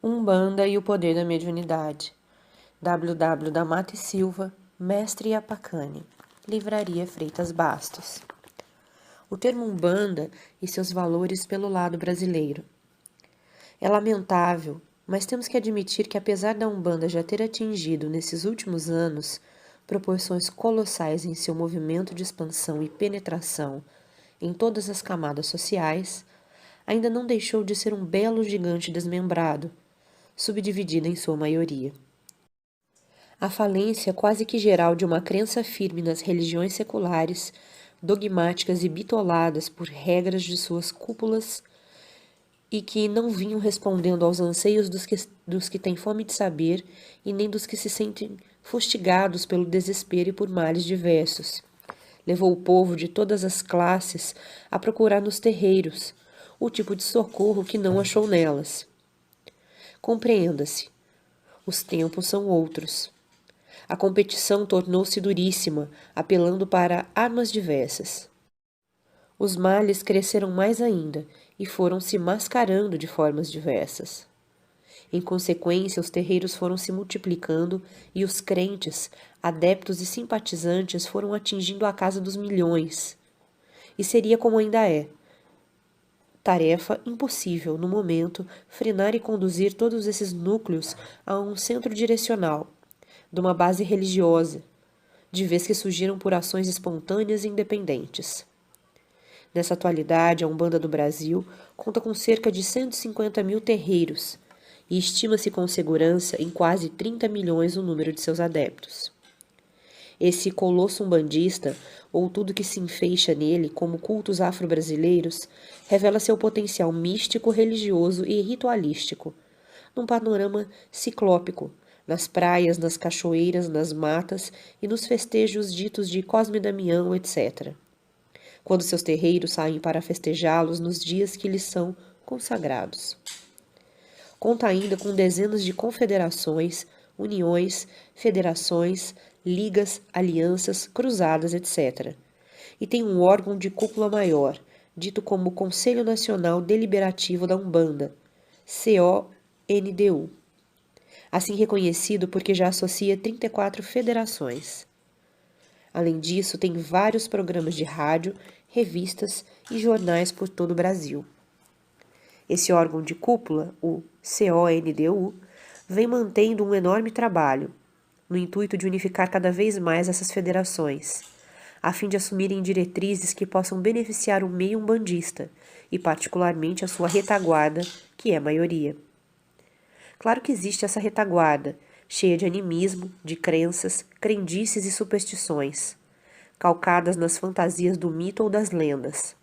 Umbanda e o poder da mediunidade. W. da Mata e Silva, Mestre Apacane. Livraria Freitas Bastos. O termo Umbanda e seus valores pelo lado brasileiro. É lamentável, mas temos que admitir que apesar da Umbanda já ter atingido, nesses últimos anos, proporções colossais em seu movimento de expansão e penetração em todas as camadas sociais, ainda não deixou de ser um belo gigante desmembrado, subdividida em sua maioria. A falência quase que geral de uma crença firme nas religiões seculares, dogmáticas e bitoladas por regras de suas cúpulas e que não vinham respondendo aos anseios dos que têm fome de saber e nem dos que se sentem fustigados pelo desespero e por males diversos. Levou o povo de todas as classes a procurar nos terreiros o tipo de socorro que não achou nelas. Compreenda-se, os tempos são outros. A competição tornou-se duríssima, apelando para armas diversas. Os males cresceram mais ainda e foram se mascarando de formas diversas. Em consequência, os terreiros foram se multiplicando e os crentes, adeptos e simpatizantes foram atingindo a casa dos milhões. E seria como ainda é. Tarefa impossível, no momento, frenar e conduzir todos esses núcleos a um centro direcional, de uma base religiosa, de vez que surgiram por ações espontâneas e independentes. Nessa atualidade, a Umbanda do Brasil conta com cerca de 150 mil terreiros e estima-se com segurança em quase 30 milhões o número de seus adeptos. Esse colosso umbandista, ou tudo que se enfeixa nele como cultos afro-brasileiros, revela seu potencial místico, religioso e ritualístico, num panorama ciclópico, nas praias, nas cachoeiras, nas matas e nos festejos ditos de Cosme Damião, etc., quando seus terreiros saem para festejá-los nos dias que lhes são consagrados. Conta ainda com dezenas de confederações, uniões, federações, ligas, alianças, cruzadas, etc., e tem um órgão de cúpula maior, dito como Conselho Nacional Deliberativo da Umbanda, CONDU, assim reconhecido porque já associa 34 federações. Além disso, tem vários programas de rádio, revistas e jornais por todo o Brasil. Esse órgão de cúpula, o CONDU, vem mantendo um enorme trabalho, no intuito de unificar cada vez mais essas federações, a fim de assumirem diretrizes que possam beneficiar o meio umbandista e, particularmente, a sua retaguarda, que é a maioria. Claro que existe essa retaguarda, cheia de animismo, de crenças, crendices e superstições, calcadas nas fantasias do mito ou das lendas.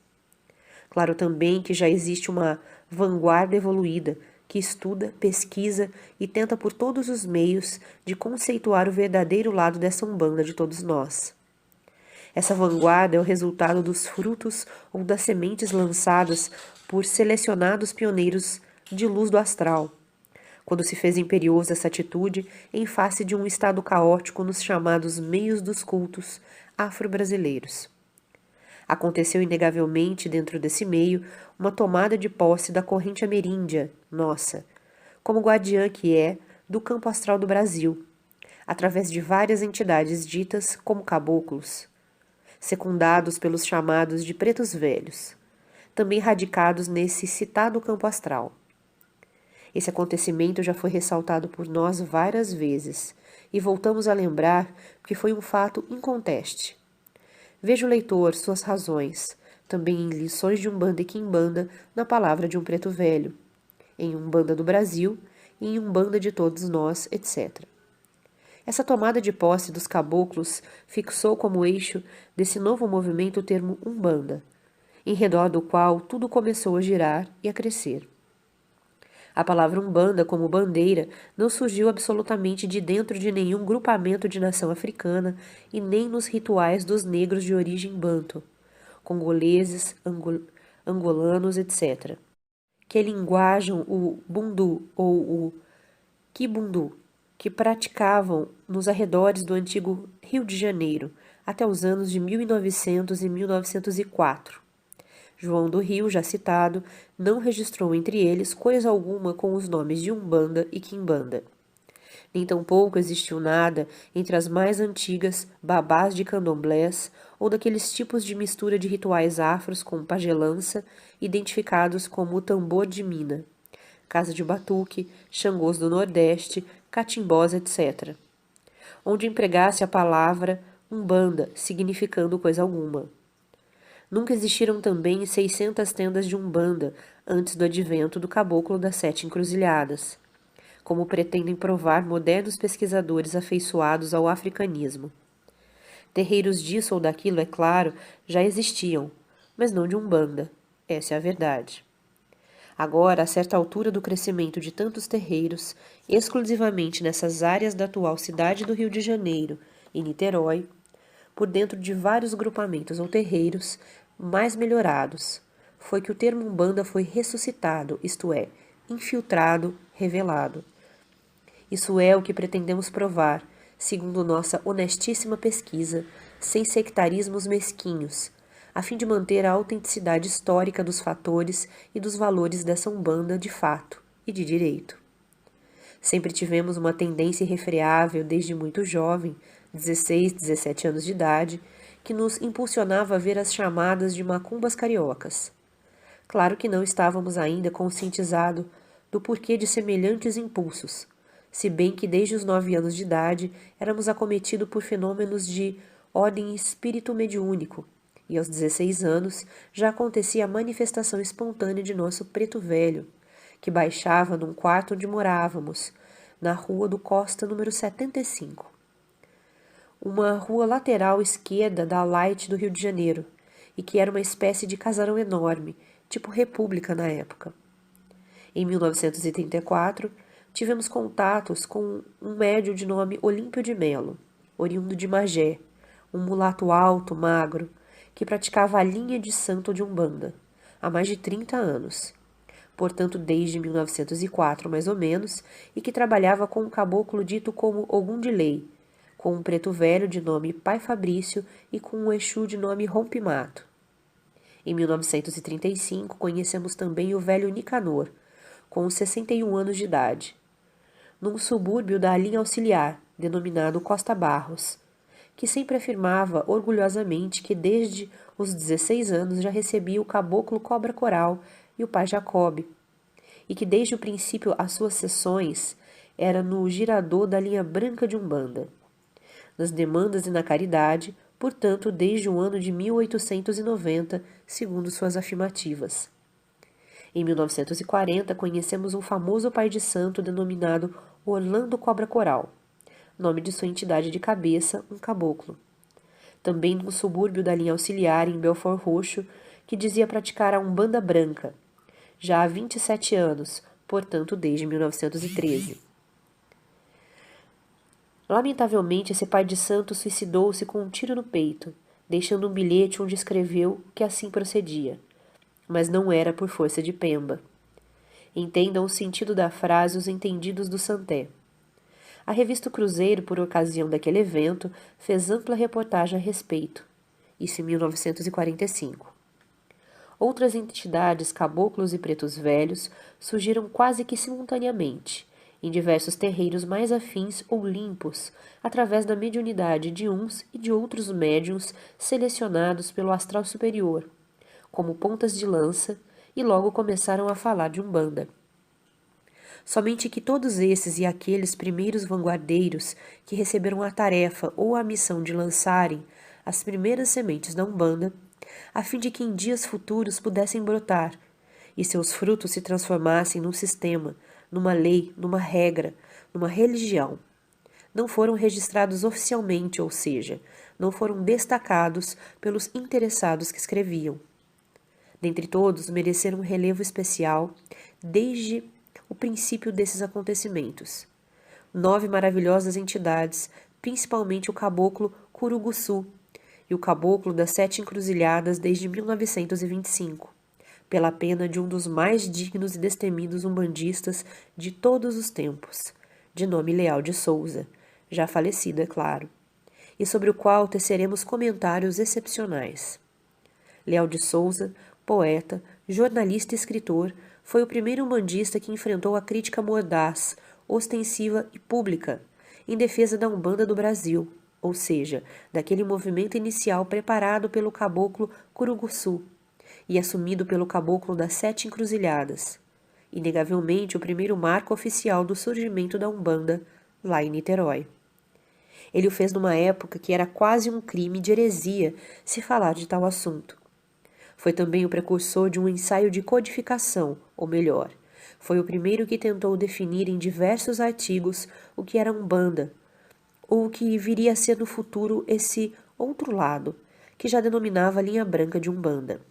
Claro também que já existe uma vanguarda evoluída que estuda, pesquisa e tenta por todos os meios de conceituar o verdadeiro lado dessa Umbanda de todos nós. Essa vanguarda é o resultado dos frutos ou das sementes lançadas por selecionados pioneiros de luz do astral, quando se fez imperiosa essa atitude em face de um estado caótico nos chamados meios dos cultos afro-brasileiros. Aconteceu inegavelmente dentro desse meio uma tomada de posse da corrente ameríndia, nossa, como guardiã que é do campo astral do Brasil, através de várias entidades ditas como caboclos, secundados pelos chamados de pretos velhos, também radicados nesse citado campo astral. Esse acontecimento já foi ressaltado por nós várias vezes, e voltamos a lembrar que foi um fato inconteste. Veja o leitor suas razões, também em Lições de Umbanda e Quimbanda, na palavra de um preto velho, em Umbanda do Brasil e em Umbanda de todos nós, etc. Essa tomada de posse dos caboclos fixou como eixo desse novo movimento o termo Umbanda, em redor do qual tudo começou a girar e a crescer. A palavra Umbanda, como bandeira, não surgiu absolutamente de dentro de nenhum grupamento de nação africana e nem nos rituais dos negros de origem banto, congoleses, angolanos, etc., que linguajam o bundu ou o kibundu, que praticavam nos arredores do antigo Rio de Janeiro até os anos de 1900 e 1904. João do Rio, já citado, não registrou entre eles coisa alguma com os nomes de Umbanda e Quimbanda. Nem tampouco existiu nada entre as mais antigas babás de candomblés ou daqueles tipos de mistura de rituais afros com pagelança, identificados como o tambor de mina, casa de batuque, xangôs do Nordeste, catimbós, etc., onde empregasse a palavra umbanda, significando coisa alguma. Nunca existiram também 600 tendas de umbanda antes do advento do caboclo das 7 encruzilhadas, como pretendem provar modernos pesquisadores afeiçoados ao africanismo. Terreiros disso ou daquilo, é claro, já existiam, mas não de umbanda. Essa é a verdade. Agora, a certa altura do crescimento de tantos terreiros, exclusivamente nessas áreas da atual cidade do Rio de Janeiro e Niterói, por dentro de vários grupamentos ou terreiros mais melhorados, foi que o termo umbanda foi ressuscitado, isto é, infiltrado, revelado. Isso é o que pretendemos provar, segundo nossa honestíssima pesquisa, sem sectarismos mesquinhos, a fim de manter a autenticidade histórica dos fatores e dos valores dessa umbanda de fato e de direito. Sempre tivemos uma tendência irrefreável desde muito jovem, 16, 17 anos de idade, que nos impulsionava a ver as chamadas de macumbas cariocas. Claro que não estávamos ainda conscientizados do porquê de semelhantes impulsos, se bem que desde os 9 anos de idade éramos acometidos por fenômenos de ordem espírito mediúnico, e aos 16 anos já acontecia a manifestação espontânea de nosso preto velho, que baixava num quarto onde morávamos, na rua do Costa, número 75. Uma rua lateral esquerda da Light do Rio de Janeiro, e que era uma espécie de casarão enorme, tipo república na época. Em 1934, tivemos contatos com um médium de nome Olímpio de Melo, oriundo de Magé, um mulato alto, magro, que praticava a linha de santo de Umbanda, há mais de 30 anos, portanto desde 1904 mais ou menos, e que trabalhava com um caboclo dito como Ogum de Lei, com um preto velho de nome Pai Fabrício e com um Exu de nome Rompimato. Em 1935 conhecemos também o velho Nicanor, com 61 anos de idade, num subúrbio da linha auxiliar, denominado Costa Barros, que sempre afirmava orgulhosamente que desde os 16 anos já recebia o caboclo Cobra Coral e o pai Jacob, e que desde o princípio as suas sessões era no girador da linha branca de Umbanda, nas demandas e na caridade, portanto desde o ano de 1890, segundo suas afirmativas. Em 1940 conhecemos um famoso pai de santo denominado Orlando Cobra Coral, nome de sua entidade de cabeça, um caboclo. Também num subúrbio da linha auxiliar em Belford Roxo, que dizia praticar a Umbanda Branca, já há 27 anos, portanto desde 1913. Lamentavelmente, esse pai de santo suicidou-se com um tiro no peito, deixando um bilhete onde escreveu que assim procedia, mas não era por força de pemba. Entendam o sentido da frase os entendidos do Santé. A revista Cruzeiro, por ocasião daquele evento, fez ampla reportagem a respeito, isso em 1945. Outras entidades, caboclos e pretos velhos, surgiram quase que simultaneamente, em diversos terreiros mais afins ou limpos, através da mediunidade de uns e de outros médiuns selecionados pelo astral superior, como pontas de lança, e logo começaram a falar de Umbanda. Somente que todos esses e aqueles primeiros vanguardeiros que receberam a tarefa ou a missão de lançarem as primeiras sementes da Umbanda, a fim de que em dias futuros pudessem brotar, e seus frutos se transformassem num sistema, numa lei, numa regra, numa religião. Não foram registrados oficialmente, ou seja, não foram destacados pelos interessados que escreviam. Dentre todos, mereceram um relevo especial desde o princípio desses acontecimentos. 9 maravilhosas entidades, principalmente o caboclo Curuguçu e o caboclo das 7 encruzilhadas desde 1925, pela pena de um dos mais dignos e destemidos umbandistas de todos os tempos, de nome Leal de Souza, já falecido, é claro, e sobre o qual teceremos comentários excepcionais. Leal de Souza, poeta, jornalista e escritor, foi o primeiro umbandista que enfrentou a crítica mordaz, ostensiva e pública, em defesa da Umbanda do Brasil, ou seja, daquele movimento inicial preparado pelo caboclo Curuguçu e assumido pelo caboclo das Sete Encruzilhadas, inegavelmente o primeiro marco oficial do surgimento da Umbanda lá em Niterói. Ele o fez numa época que era quase um crime de heresia se falar de tal assunto. Foi também o precursor de um ensaio de codificação, ou melhor, foi o primeiro que tentou definir em diversos artigos o que era Umbanda, ou o que viria a ser no futuro esse outro lado, que já denominava a linha branca de Umbanda.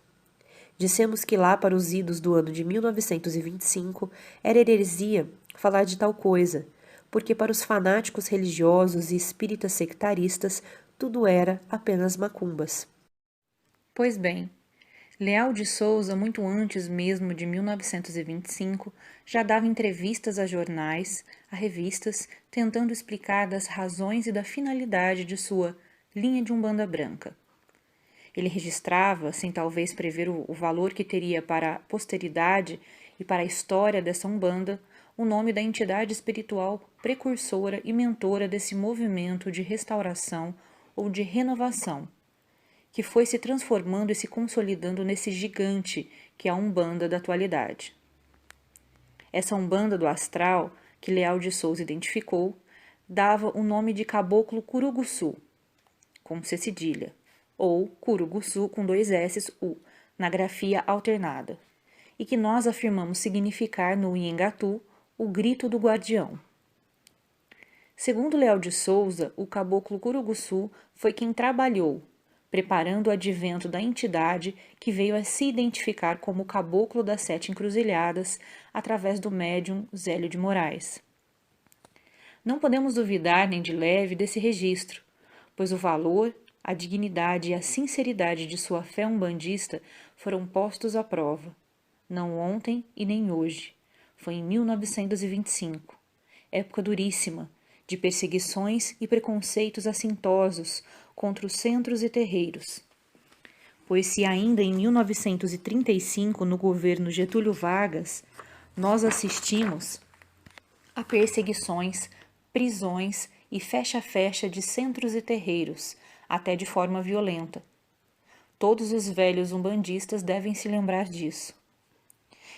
Dissemos que lá para os idos do ano de 1925 era heresia falar de tal coisa, porque para os fanáticos religiosos e espíritas sectaristas tudo era apenas macumbas. Pois bem, Leal de Souza, muito antes mesmo de 1925, já dava entrevistas a jornais, a revistas, tentando explicar das razões e da finalidade de sua linha de Umbanda branca. Ele registrava, sem talvez prever o valor que teria para a posteridade e para a história dessa Umbanda, o nome da entidade espiritual precursora e mentora desse movimento de restauração ou de renovação, que foi se transformando e se consolidando nesse gigante que é a Umbanda da atualidade. Essa Umbanda do astral, que Leal de Souza identificou, dava o nome de Caboclo Curuguçu, com C cedilha, ou Curuguçu com 2 S's U, na grafia alternada, e que nós afirmamos significar no Iengatu o grito do guardião. Segundo Leal de Souza, o caboclo Curuguçu foi quem trabalhou, preparando o advento da entidade que veio a se identificar como o caboclo das Sete Encruzilhadas através do médium Zélio de Moraes. Não podemos duvidar nem de leve desse registro, pois o valor, a dignidade e a sinceridade de sua fé umbandista foram postos à prova. Não ontem e nem hoje. Foi em 1925, época duríssima, de perseguições e preconceitos assintosos contra os centros e terreiros. Pois se ainda em 1935, no governo Getúlio Vargas, nós assistimos a perseguições, prisões e fecha-fecha de centros e terreiros, até de forma violenta. Todos os velhos umbandistas devem se lembrar disso.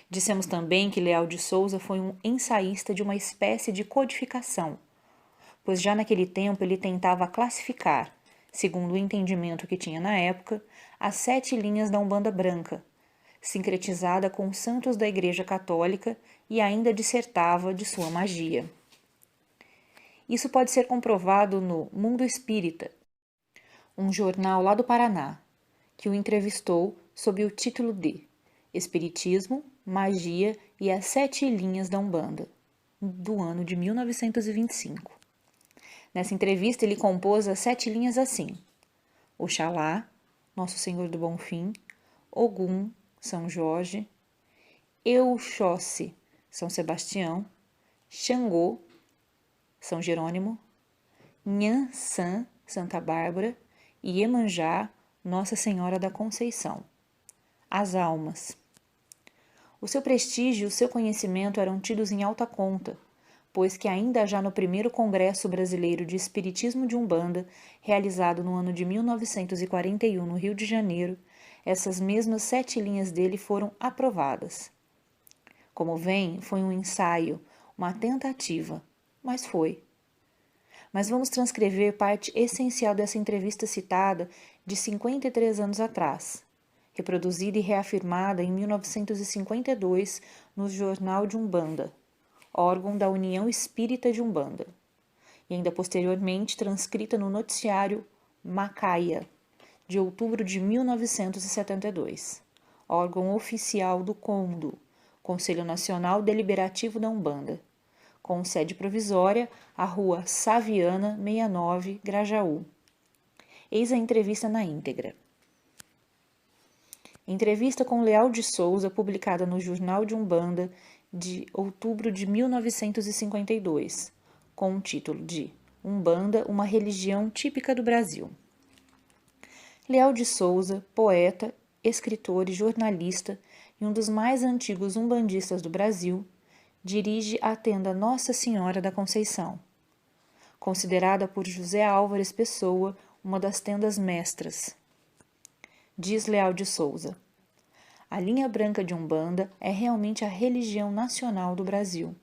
Dissemos também que Leal de Souza foi um ensaísta de uma espécie de codificação, pois já naquele tempo ele tentava classificar, segundo o entendimento que tinha na época, as 7 linhas da Umbanda branca, sincretizada com os santos da Igreja Católica e ainda dissertava de sua magia. Isso pode ser comprovado no Mundo Espírita, um jornal lá do Paraná, que o entrevistou sob o título de Espiritismo, Magia e as 7 linhas da Umbanda, do ano de 1925. Nessa entrevista, ele compôs as 7 linhas assim: Oxalá, Nosso Senhor do Bonfim, Ogum, São Jorge, Euxóssi, São Sebastião, Xangô, São Jerônimo, Nhançã, Santa Bárbara e Iemanjá, Nossa Senhora da Conceição. As almas. O seu prestígio e o seu conhecimento eram tidos em alta conta, pois que ainda já no primeiro Congresso Brasileiro de Espiritismo de Umbanda, realizado no ano de 1941 no Rio de Janeiro, essas mesmas 7 linhas dele foram aprovadas. Como vem, foi um ensaio, uma tentativa, mas foi. Mas vamos transcrever parte essencial dessa entrevista citada de 53 anos atrás, reproduzida e reafirmada em 1952 no Jornal de Umbanda, órgão da União Espírita de Umbanda, e ainda posteriormente transcrita no noticiário Macaia, de outubro de 1972, órgão oficial do CONDO, Conselho Nacional Deliberativo da Umbanda, com sede provisória à Rua Saviana, 69, Grajaú. Eis a entrevista na íntegra. Entrevista com Leal de Souza, publicada no Jornal de Umbanda, de outubro de 1952, com o título de Umbanda, uma religião típica do Brasil. Leal de Souza, poeta, escritor e jornalista e um dos mais antigos umbandistas do Brasil, dirige a tenda Nossa Senhora da Conceição, considerada por José Álvares Pessoa uma das tendas mestras. Diz Leal de Souza: a linha branca de Umbanda é realmente a religião nacional do Brasil,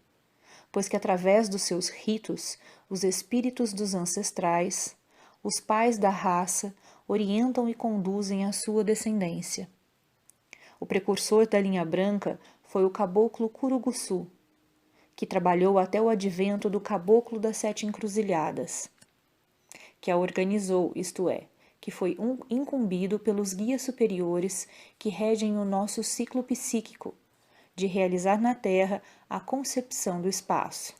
pois que através dos seus ritos, os espíritos dos ancestrais, os pais da raça, orientam e conduzem a sua descendência. O precursor da linha branca foi o caboclo Curuguçu, que trabalhou até o advento do Caboclo das Sete Encruzilhadas, que a organizou, isto é, que foi incumbido pelos guias superiores que regem o nosso ciclo psíquico, de realizar na Terra a concepção do espaço.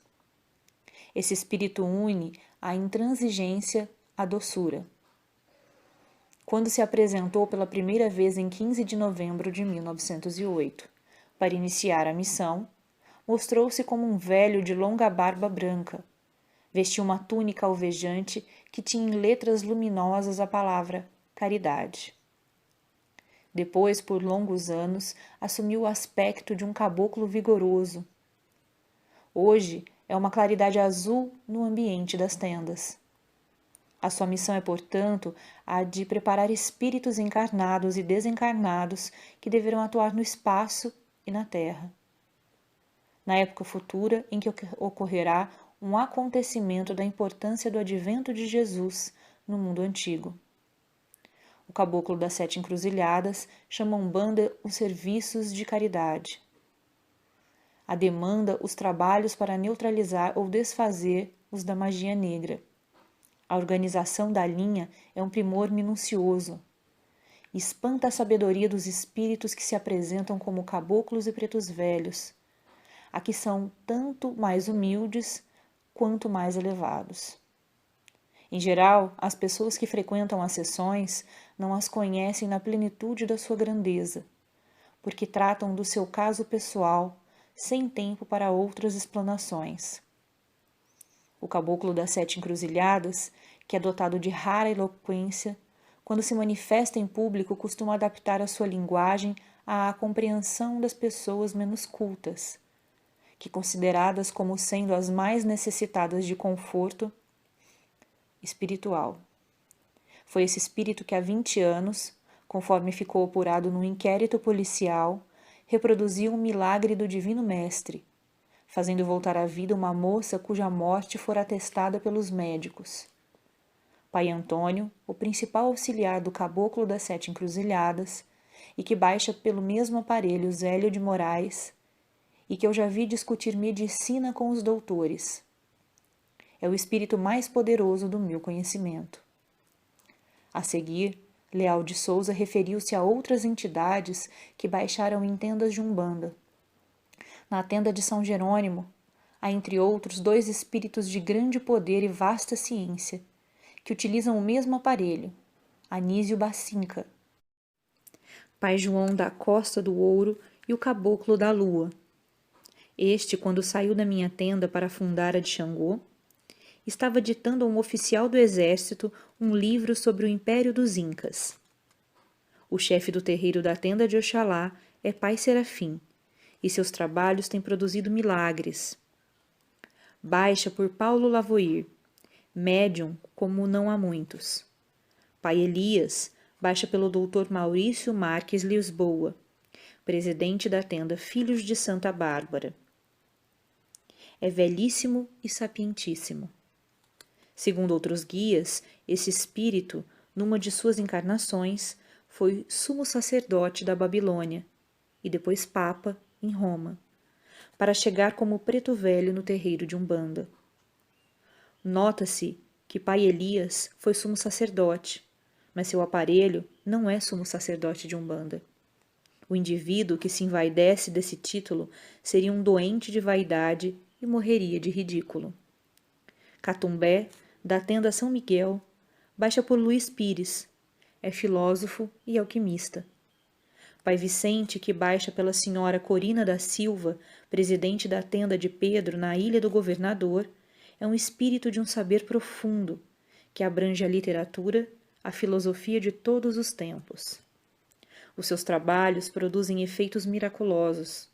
Esse espírito une a intransigência à doçura. Quando se apresentou pela primeira vez em 15 de novembro de 1908, para iniciar a missão, mostrou-se como um velho de longa barba branca. Vestia uma túnica alvejante que tinha em letras luminosas a palavra caridade. Depois, por longos anos, assumiu o aspecto de um caboclo vigoroso. Hoje é uma claridade azul no ambiente das tendas. A sua missão é, portanto, a de preparar espíritos encarnados e desencarnados que deverão atuar no espaço e na terra. Na época futura em que ocorrerá um acontecimento da importância do advento de Jesus no mundo antigo. O caboclo das Sete Encruzilhadas chama a Umbanda os serviços de caridade. A demanda os trabalhos para neutralizar ou desfazer os da magia negra. A organização da linha é um primor minucioso. Espanta a sabedoria dos espíritos que se apresentam como caboclos e pretos velhos. Aqui são tanto mais humildes quanto mais elevados. Em geral, as pessoas que frequentam as sessões não as conhecem na plenitude da sua grandeza, porque tratam do seu caso pessoal, sem tempo para outras explanações. O caboclo das Sete Encruzilhadas, que é dotado de rara eloquência, quando se manifesta em público costuma adaptar a sua linguagem à compreensão das pessoas menos cultas, que consideradas como sendo as mais necessitadas de conforto espiritual. Foi esse espírito que há 20 anos, conforme ficou apurado num inquérito policial, reproduziu um milagre do Divino Mestre, fazendo voltar à vida uma moça cuja morte fora atestada pelos médicos. Pai Antônio, o principal auxiliar do caboclo das Sete Encruzilhadas, e que baixa pelo mesmo aparelho Zélio de Moraes, e que eu já vi discutir medicina com os doutores. É o espírito mais poderoso do meu conhecimento. A seguir, Leal de Souza referiu-se a outras entidades que baixaram em tendas de Umbanda. Na tenda de São Jerônimo, há entre outros 2 espíritos de grande poder e vasta ciência, que utilizam o mesmo aparelho, Anísio Bacinca, Pai João da Costa do Ouro e o Caboclo da Lua. Este, quando saiu da minha tenda para fundar a de Xangô, estava ditando a um oficial do exército um livro sobre o Império dos Incas. O chefe do terreiro da tenda de Oxalá é Pai Serafim, e seus trabalhos têm produzido milagres. Baixa por Paulo Lavoir, médium como não há muitos. Pai Elias baixa pelo Dr. Maurício Marques Lisboa, presidente da tenda Filhos de Santa Bárbara. É velhíssimo e sapientíssimo. Segundo outros guias, esse espírito, numa de suas encarnações, foi sumo sacerdote da Babilônia e depois papa em Roma, para chegar como preto velho no terreiro de Umbanda. Nota-se que Pai Elias foi sumo sacerdote, mas seu aparelho não é sumo sacerdote de Umbanda. O indivíduo que se envaidece desse título seria um doente de vaidade e morreria de ridículo. Catumbé, da tenda São Miguel, baixa por Luís Pires, é filósofo e alquimista. Pai Vicente, que baixa pela senhora Corina da Silva, presidente da tenda de Pedro na Ilha do Governador, é um espírito de um saber profundo, que abrange a literatura, a filosofia de todos os tempos. Os seus trabalhos produzem efeitos miraculosos.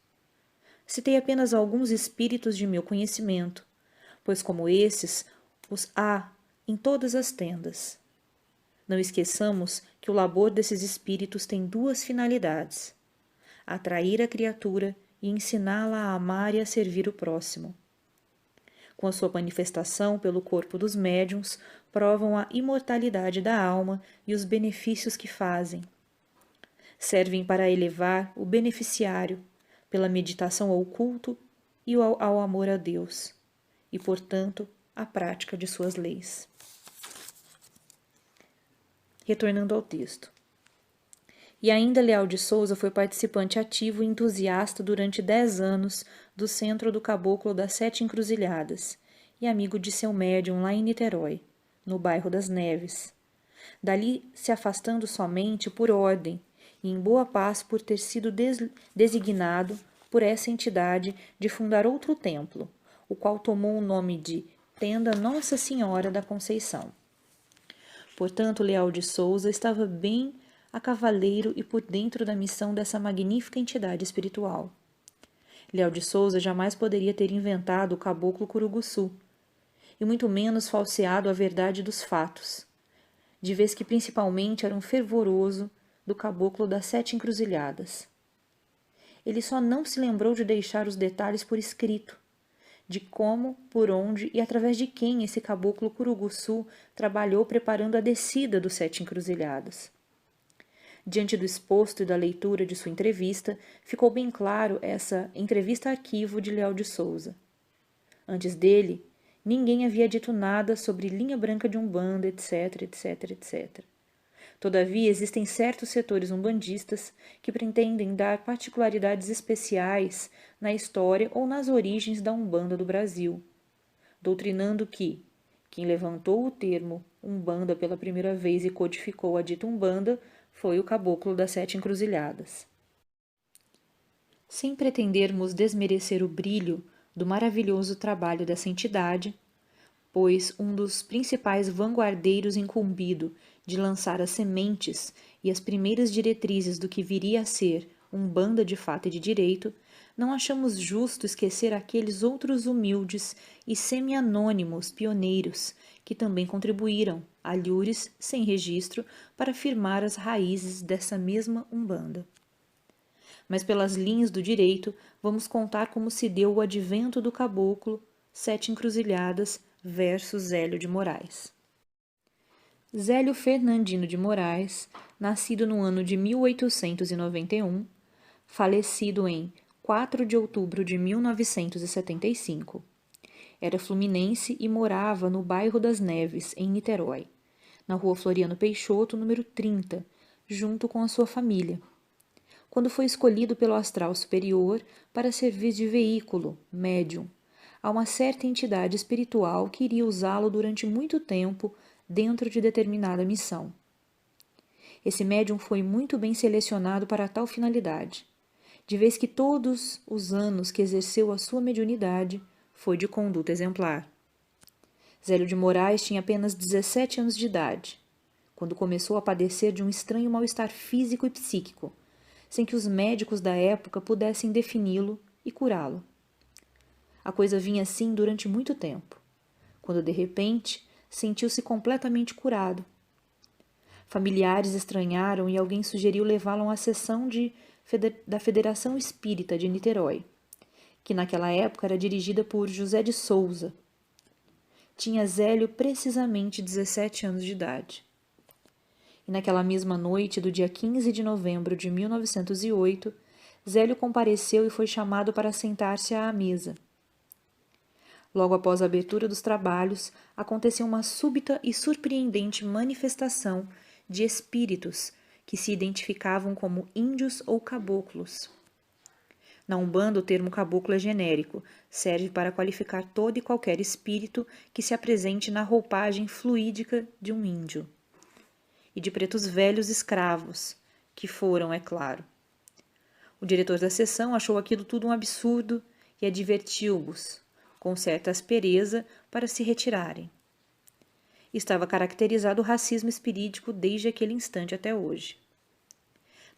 Citei apenas alguns espíritos de meu conhecimento, pois como esses, os há em todas as tendas. Não esqueçamos que o labor desses espíritos tem duas finalidades: atrair a criatura e ensiná-la a amar e a servir o próximo. Com a sua manifestação pelo corpo dos médiuns, provam a imortalidade da alma e os benefícios que fazem. Servem para elevar o beneficiário pela meditação ao culto e ao amor a Deus, e, portanto, à prática de suas leis. Retornando ao texto. E ainda Leal de Souza foi participante ativo e entusiasta durante 10 anos do Centro do Caboclo das Sete Encruzilhadas e amigo de seu médium lá em Niterói, no bairro das Neves. Dali se afastando somente por ordem e em boa paz por ter sido designado por essa entidade de fundar outro templo, o qual tomou o nome de Tenda Nossa Senhora da Conceição. Portanto, Leal de Souza estava bem a cavaleiro e por dentro da missão dessa magnífica entidade espiritual. Leal de Souza jamais poderia ter inventado o caboclo curuguçu, e muito menos falseado a verdade dos fatos, de vez que principalmente era um fervoroso do caboclo das Sete Encruzilhadas. Ele só não se lembrou de deixar os detalhes por escrito, de como, por onde e através de quem esse caboclo curuguçu trabalhou preparando a descida dos Sete Encruzilhadas. Diante do exposto e da leitura de sua entrevista, ficou bem claro essa entrevista-arquivo de Leal de Souza. Antes dele, ninguém havia dito nada sobre linha branca de Umbanda, etc, etc, etc. Todavia, existem certos setores umbandistas que pretendem dar particularidades especiais na história ou nas origens da Umbanda do Brasil, doutrinando que quem levantou o termo Umbanda pela primeira vez e codificou a dita Umbanda foi o caboclo das Sete Encruzilhadas. Sem pretendermos desmerecer o brilho do maravilhoso trabalho dessa entidade, pois um dos principais vanguardeiros incumbido de lançar as sementes e as primeiras diretrizes do que viria a ser Umbanda de fato e de direito, não achamos justo esquecer aqueles outros humildes e semi-anônimos pioneiros que também contribuíram, alhures sem registro, para firmar as raízes dessa mesma Umbanda. Mas pelas linhas do direito, vamos contar como se deu o advento do caboclo Sete Encruzilhadas versus Zélio de Moraes. Zélio Fernandino de Moraes, nascido no ano de 1891, falecido em 4 de outubro de 1975. Era fluminense e morava no bairro das Neves, em Niterói, na rua Floriano Peixoto, número 30, junto com a sua família. Quando foi escolhido pelo astral superior para servir de veículo, médium, a uma certa entidade espiritual que iria usá-lo durante muito tempo dentro de determinada missão. Esse médium foi muito bem selecionado para tal finalidade, de vez que todos os anos que exerceu a sua mediunidade foi de conduta exemplar. Zélio de Moraes tinha apenas 17 anos de idade, quando começou a padecer de um estranho mal-estar físico e psíquico, sem que os médicos da época pudessem defini-lo e curá-lo. A coisa vinha assim durante muito tempo, quando de repente sentiu-se completamente curado. Familiares estranharam e alguém sugeriu levá-lo à sessão da Federação Espírita de Niterói, que naquela época era dirigida por José de Souza. Tinha Zélio precisamente 17 anos de idade. E naquela mesma noite do dia 15 de novembro de 1908, Zélio compareceu e foi chamado para sentar-se à mesa. Logo após a abertura dos trabalhos, aconteceu uma súbita e surpreendente manifestação de espíritos que se identificavam como índios ou caboclos. Na Umbanda, o termo caboclo é genérico, serve para qualificar todo e qualquer espírito que se apresente na roupagem fluídica de um índio. E de pretos velhos escravos, que foram, é claro. O diretor da sessão achou aquilo tudo um absurdo e advertiu-os, com certa aspereza, para se retirarem. Estava caracterizado o racismo espirídico desde aquele instante até hoje.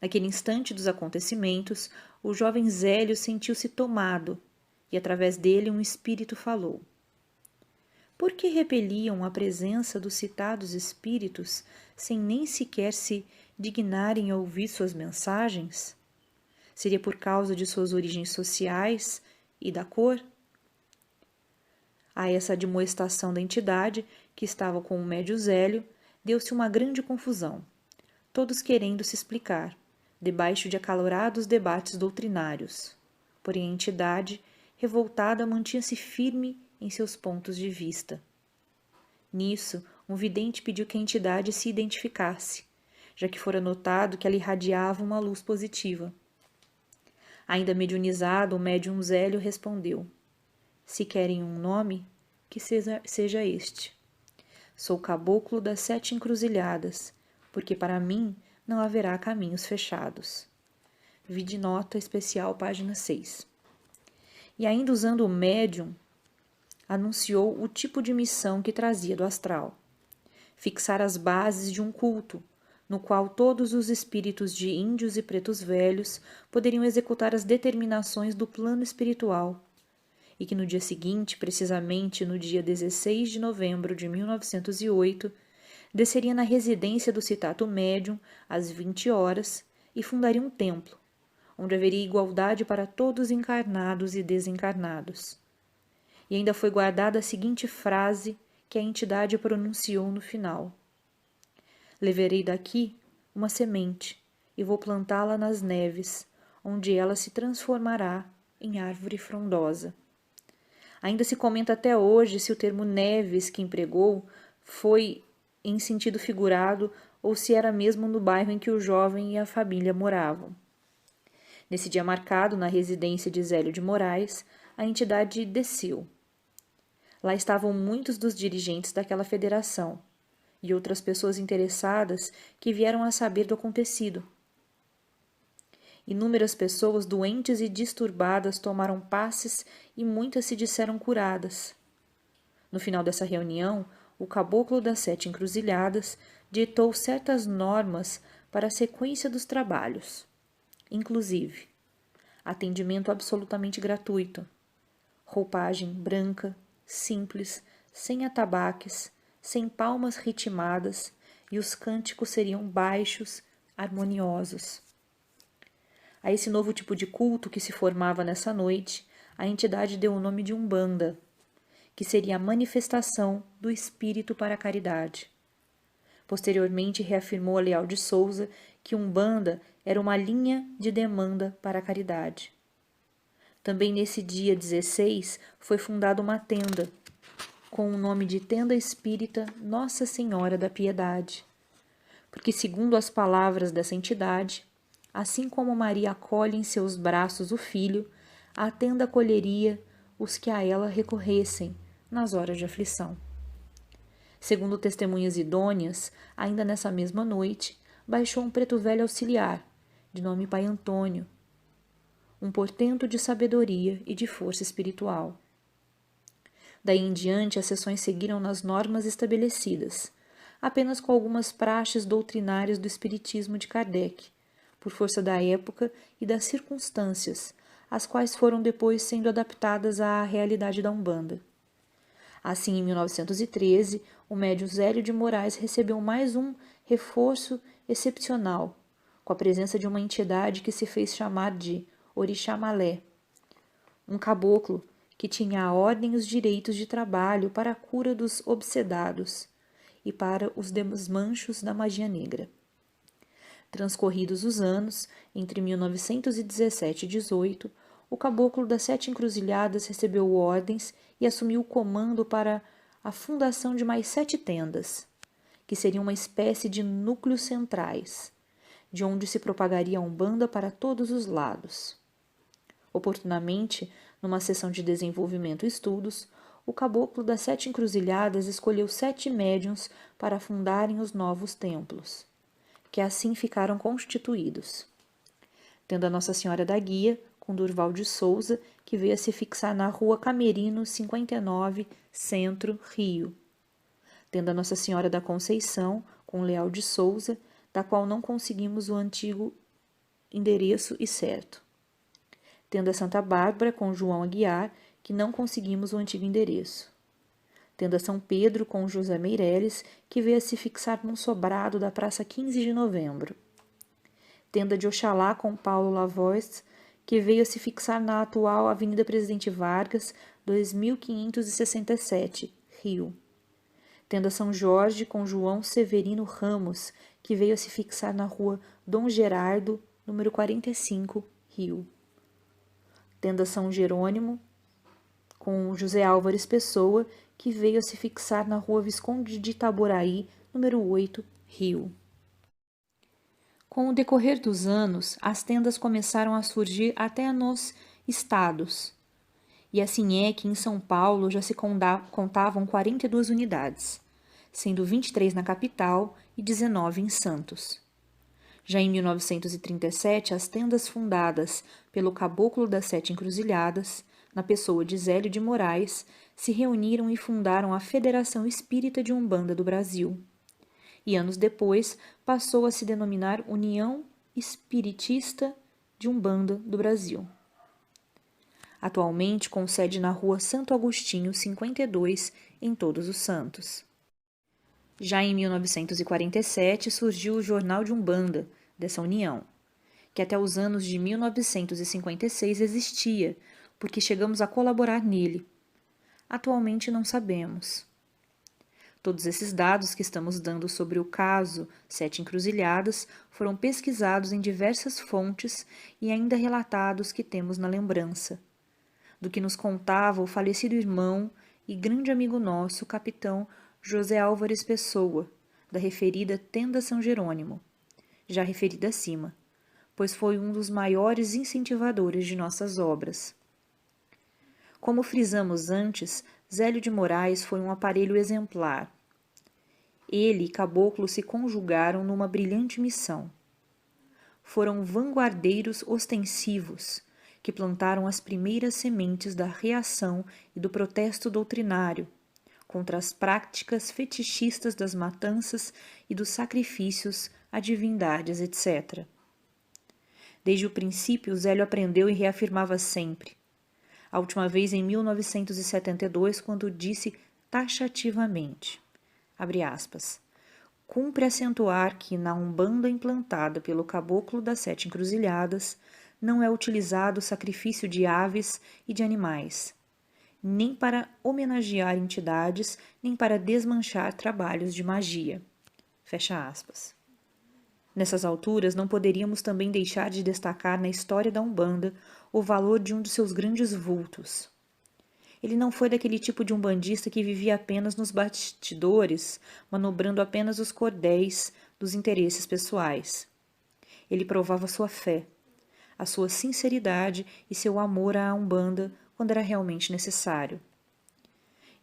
Naquele instante dos acontecimentos, o jovem Zélio sentiu-se tomado, e através dele um espírito falou. Por que repeliam a presença dos citados espíritos sem nem sequer se dignarem a ouvir suas mensagens? Seria por causa de suas origens sociais e da cor? A essa admoestação da entidade, que estava com o médio Zélio, deu-se uma grande confusão, todos querendo se explicar, debaixo de acalorados debates doutrinários. Porém a entidade, revoltada, mantinha-se firme em seus pontos de vista. Nisso, um vidente pediu que a entidade se identificasse, já que fora notado que ela irradiava uma luz positiva. Ainda mediunizado, o médium Zélio respondeu: se querem um nome, que seja este. Sou caboclo das 7 encruzilhadas, porque para mim não haverá caminhos fechados. Vide nota especial, página 6. E ainda usando o médium, anunciou o tipo de missão que trazia do astral: fixar as bases de um culto, no qual todos os espíritos de índios e pretos velhos poderiam executar as determinações do plano espiritual, e que no dia seguinte, precisamente no dia 16 de novembro de 1908, desceria na residência do citado médium às 20 horas e fundaria um templo, onde haveria igualdade para todos encarnados e desencarnados. E ainda foi guardada a seguinte frase que a entidade pronunciou no final: levarei daqui uma semente e vou plantá-la nas neves, onde ela se transformará em árvore frondosa. Ainda se comenta até hoje se o termo neves que empregou foi em sentido figurado ou se era mesmo no bairro em que o jovem e a família moravam. Nesse dia marcado, na residência de Zélio de Moraes, a entidade desceu. Lá estavam muitos dos dirigentes daquela federação e outras pessoas interessadas que vieram a saber do acontecido. Inúmeras pessoas doentes e disturbadas tomaram passes e muitas se disseram curadas. No final dessa reunião, o caboclo das 7 encruzilhadas ditou certas normas para a sequência dos trabalhos, inclusive atendimento absolutamente gratuito, roupagem branca, simples, sem atabaques, sem palmas ritmadas, e os cânticos seriam baixos, harmoniosos. A esse novo tipo de culto que se formava nessa noite, a entidade deu o nome de Umbanda, que seria a manifestação do espírito para a caridade. Posteriormente reafirmou a Leal de Souza que Umbanda era uma linha de demanda para a caridade. Também nesse dia 16 foi fundada uma tenda, com o nome de Tenda Espírita Nossa Senhora da Piedade, porque, segundo as palavras dessa entidade, assim como Maria acolhe em seus braços o filho, a tenda acolheria os que a ela recorressem nas horas de aflição. Segundo testemunhas idôneas, ainda nessa mesma noite, baixou um preto velho auxiliar, de nome Pai Antônio, um portento de sabedoria e de força espiritual. Daí em diante, as sessões seguiram nas normas estabelecidas, apenas com algumas praxes doutrinárias do espiritismo de Kardec, por força da época e das circunstâncias, as quais foram depois sendo adaptadas à realidade da Umbanda. Assim, em 1913, o médium Zélio de Moraes recebeu mais um reforço excepcional, com a presença de uma entidade que se fez chamar de Orixá Malé, um caboclo que tinha a ordem e os direitos de trabalho para a cura dos obsedados e para os desmanchos da magia negra. Transcorridos os anos, entre 1917 e 18, o caboclo das 7 encruzilhadas recebeu ordens e assumiu o comando para a fundação de mais 7 tendas, que seriam uma espécie de núcleos centrais, de onde se propagaria a Umbanda para todos os lados. Oportunamente, numa sessão de desenvolvimento e estudos, o caboclo das 7 encruzilhadas escolheu 7 médiuns para fundarem os novos templos, que assim ficaram constituídos. Tendo a Nossa Senhora da Guia, com Durval de Souza, que veio a se fixar na rua Camerino, 59, Centro, Rio. Tendo a Nossa Senhora da Conceição, com Leal de Souza, da qual não conseguimos o antigo endereço e certo. Tenda Santa Bárbara com João Aguiar, que não conseguimos o antigo endereço. Tenda São Pedro com José Meireles, que veio a se fixar num sobrado da Praça 15 de Novembro. Tenda de Oxalá com Paulo Lavois, que veio a se fixar na atual Avenida Presidente Vargas, 2567, Rio. Tenda São Jorge com João Severino Ramos, que veio a se fixar na rua Dom Gerardo, número 45, Rio. Tenda São Jerônimo com José Álvares Pessoa, que veio a se fixar na rua Visconde de Itaboraí, número 8, Rio. Com o decorrer dos anos, as tendas começaram a surgir até nos estados. E assim é que em São Paulo já se contavam 42 unidades, sendo 23 na capital e 19 em Santos. Já em 1937, as tendas fundadas pelo Caboclo das Sete Encruzilhadas, na pessoa de Zélio de Moraes, se reuniram e fundaram a Federação Espírita de Umbanda do Brasil. E anos depois passou a se denominar União Espiritista de Umbanda do Brasil. Atualmente com sede na rua Santo Agostinho 52, em Todos os Santos. Já em 1947 surgiu o Jornal de Umbanda dessa união, que até os anos de 1956 existia, porque chegamos a colaborar nele. Atualmente não sabemos. Todos esses dados que estamos dando sobre o caso Sete Encruzilhadas foram pesquisados em diversas fontes e ainda relatados que temos na lembrança, do que nos contava o falecido irmão e grande amigo nosso, capitão José Álvares Pessoa, da referida Tenda São Jerônimo, já referida acima, pois foi um dos maiores incentivadores de nossas obras. Como frisamos antes, Zélio de Moraes foi um aparelho exemplar. Ele e Caboclo se conjugaram numa brilhante missão. Foram vanguardeiros ostensivos, que plantaram as primeiras sementes da reação e do protesto doutrinário contra as práticas fetichistas das matanças e dos sacrifícios a divindades, etc. Desde o princípio, Zélio aprendeu e reafirmava sempre. A última vez em 1972, quando disse taxativamente, abre aspas, cumpre acentuar que na Umbanda implantada pelo Caboclo das Sete Encruzilhadas não é utilizado o sacrifício de aves e de animais, nem para homenagear entidades, nem para desmanchar trabalhos de magia. Fecha aspas. Nessas alturas, não poderíamos também deixar de destacar na história da Umbanda o valor de um de seus grandes vultos. Ele não foi daquele tipo de umbandista que vivia apenas nos bastidores, manobrando apenas os cordéis dos interesses pessoais. Ele provava sua fé, a sua sinceridade e seu amor à Umbanda quando era realmente necessário.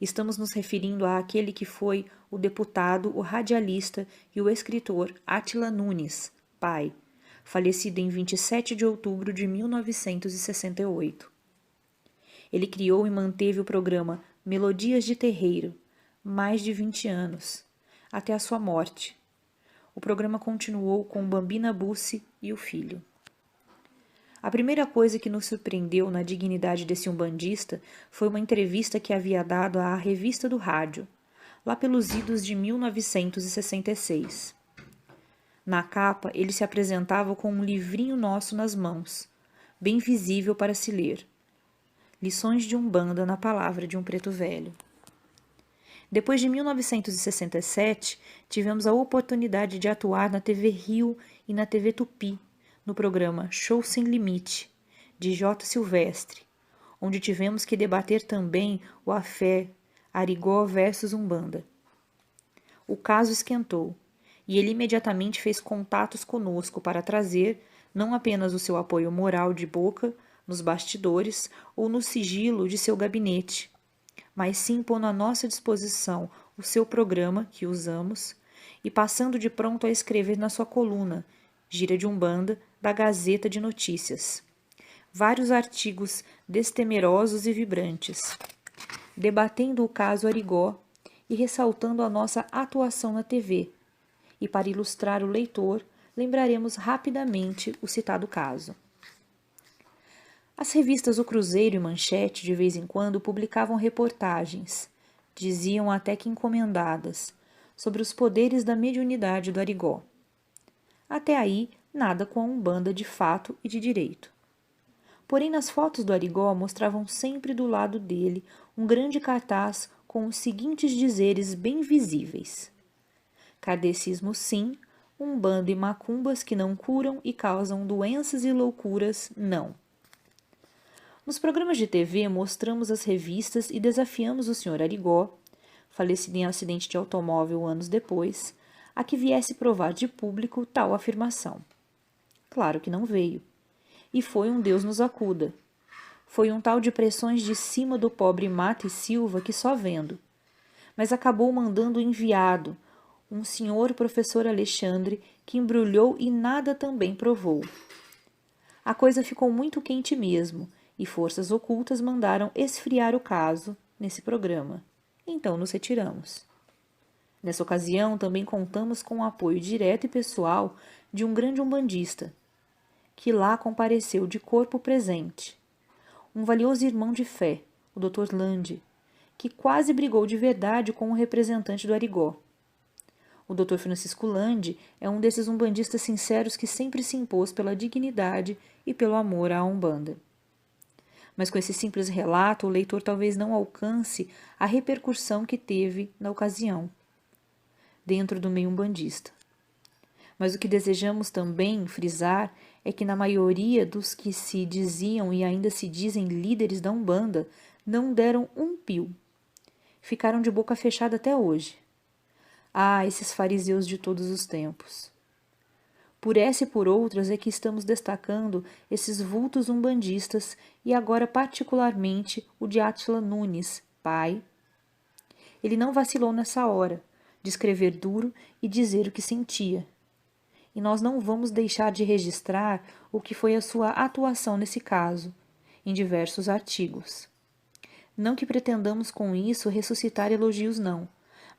Estamos nos referindo àquele que foi o deputado, o radialista e o escritor Átila Nunes, pai, falecido em 27 de outubro de 1968. Ele criou e manteve o programa Melodias de Terreiro, mais de 20 anos, até a sua morte. O programa continuou com Bambina Bussi e o filho. A primeira coisa que nos surpreendeu na dignidade desse umbandista foi uma entrevista que havia dado à Revista do Rádio, lá pelos idos de 1966. Na capa, ele se apresentava com um livrinho nosso nas mãos, bem visível para se ler. Lições de Umbanda na palavra de um preto velho. Depois de 1967, tivemos a oportunidade de atuar na TV Rio e na TV Tupi, no programa Show Sem Limite, de J. Silvestre, onde tivemos que debater também o afé Arigó versus Umbanda. O caso esquentou, e ele imediatamente fez contatos conosco para trazer não apenas o seu apoio moral de boca, nos bastidores ou no sigilo de seu gabinete, mas sim pondo à nossa disposição o seu programa, que usamos, e passando de pronto a escrever na sua coluna, Gira de Umbanda, da Gazeta de Notícias. Vários artigos destemerosos e vibrantes, debatendo o caso Arigó e ressaltando a nossa atuação na TV, e para ilustrar o leitor, lembraremos rapidamente o citado caso. As revistas O Cruzeiro e Manchete, de vez em quando, publicavam reportagens, diziam até que encomendadas, sobre os poderes da mediunidade do Arigó. Até aí, nada com a Umbanda de fato e de direito. Porém, nas fotos do Arigó mostravam sempre do lado dele um grande cartaz com os seguintes dizeres bem visíveis: kardecismo sim, Umbanda e macumbas que não curam e causam doenças e loucuras, não. Nos programas de TV mostramos as revistas e desafiamos o Sr. Arigó, falecido em acidente de automóvel anos depois, a que viesse provar de público tal afirmação. Claro que não veio. E foi um Deus nos acuda. Foi um tal de pressões de cima do pobre Mata e Silva que só vendo. Mas acabou mandando o enviado, um senhor professor Alexandre, que embrulhou e nada também provou. A coisa ficou muito quente mesmo, e forças ocultas mandaram esfriar o caso nesse programa. Então nos retiramos. Nessa ocasião, também contamos com o apoio direto e pessoal de um grande umbandista, que lá compareceu de corpo presente. Um valioso irmão de fé, o Dr. Lande, que quase brigou de verdade com o representante do Arigó. O Dr. Francisco Lande é um desses umbandistas sinceros que sempre se impôs pela dignidade e pelo amor à Umbanda. Mas com esse simples relato, o leitor talvez não alcance a repercussão que teve na ocasião, dentro do meio umbandista. Mas o que desejamos também frisar é que na maioria dos que se diziam e ainda se dizem líderes da Umbanda, não deram um pio. Ficaram de boca fechada até hoje. Ah, esses fariseus de todos os tempos! Por essa e por outras é que estamos destacando esses vultos umbandistas e agora particularmente o de Átila Nunes, pai. Ele não vacilou nessa hora, de escrever duro e dizer o que sentia. E nós não vamos deixar de registrar o que foi a sua atuação nesse caso, em diversos artigos. Não que pretendamos com isso ressuscitar elogios, não,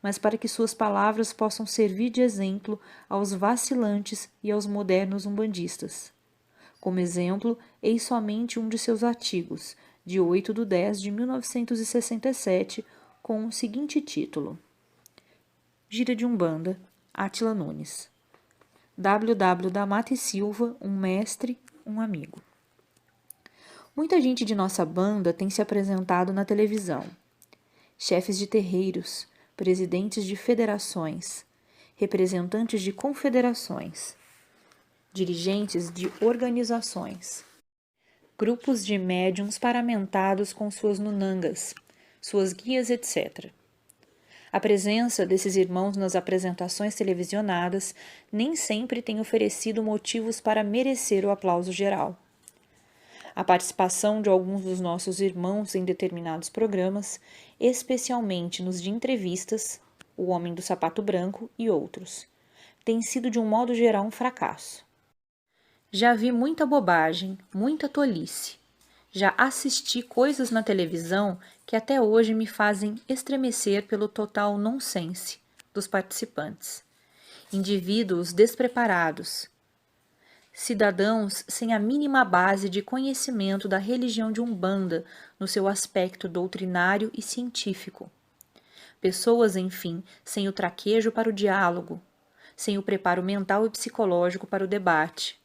mas para que suas palavras possam servir de exemplo aos vacilantes e aos modernos umbandistas. Como exemplo, eis somente um de seus artigos, de 8/10/1967, com o seguinte título: Gira de Umbanda, Átila Nunes. WW da Mata e Silva, um mestre, um amigo. Muita gente de nossa banda tem se apresentado na televisão. Chefes de terreiros, presidentes de federações, representantes de confederações, dirigentes de organizações, grupos de médiuns paramentados com suas nunangas, suas guias, etc. A presença desses irmãos nas apresentações televisionadas nem sempre tem oferecido motivos para merecer o aplauso geral. A participação de alguns dos nossos irmãos em determinados programas, especialmente nos de entrevistas, O Homem do Sapato Branco e outros, tem sido de um modo geral um fracasso. Já vi muita bobagem, muita tolice. Já assisti coisas na televisão que até hoje me fazem estremecer pelo total nonsense dos participantes. Indivíduos despreparados, cidadãos sem a mínima base de conhecimento da religião de Umbanda no seu aspecto doutrinário e científico. Pessoas, enfim, sem o traquejo para o diálogo, sem o preparo mental e psicológico para o debate,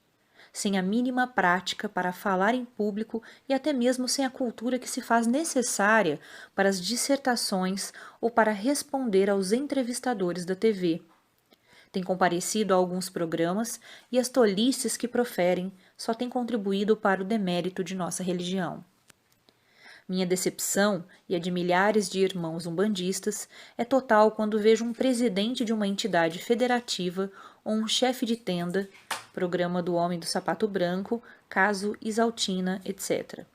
sem a mínima prática para falar em público e até mesmo sem a cultura que se faz necessária para as dissertações ou para responder aos entrevistadores da TV. Tem comparecido a alguns programas e as tolices que proferem só têm contribuído para o demérito de nossa religião. Minha decepção e a de milhares de irmãos umbandistas é total quando vejo um presidente de uma entidade federativa ou um chefe de tenda, programa do Homem do Sapato Branco, caso Isaltina, etc.,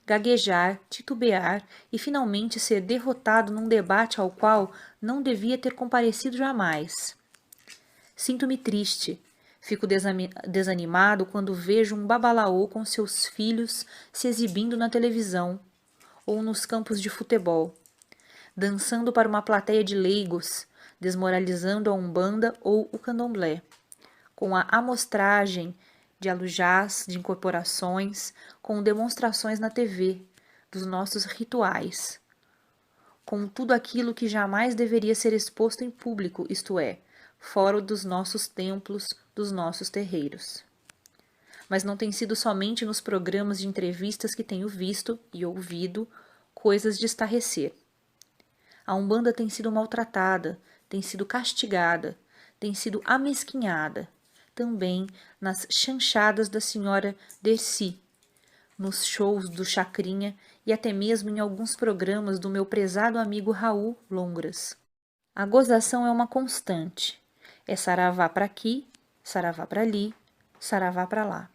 gaguejar, titubear e finalmente ser derrotado num debate ao qual não devia ter comparecido jamais. Sinto-me triste, fico desanimado quando vejo um babalaô com seus filhos se exibindo na televisão ou nos campos de futebol, dançando para uma plateia de leigos, desmoralizando a Umbanda ou o Candomblé, com a amostragem de alujás, de incorporações, com demonstrações na TV dos nossos rituais, com tudo aquilo que jamais deveria ser exposto em público, isto é, fora dos nossos templos, dos nossos terreiros. Mas não tem sido somente nos programas de entrevistas que tenho visto e ouvido coisas de estarrecer. A Umbanda tem sido maltratada, tem sido castigada, tem sido amesquinhada, também nas chanchadas da senhora Dercy, nos shows do Chacrinha e até mesmo em alguns programas do meu prezado amigo Raul Longras. A gozação é uma constante. É saravá para aqui, saravá para ali, saravá para lá.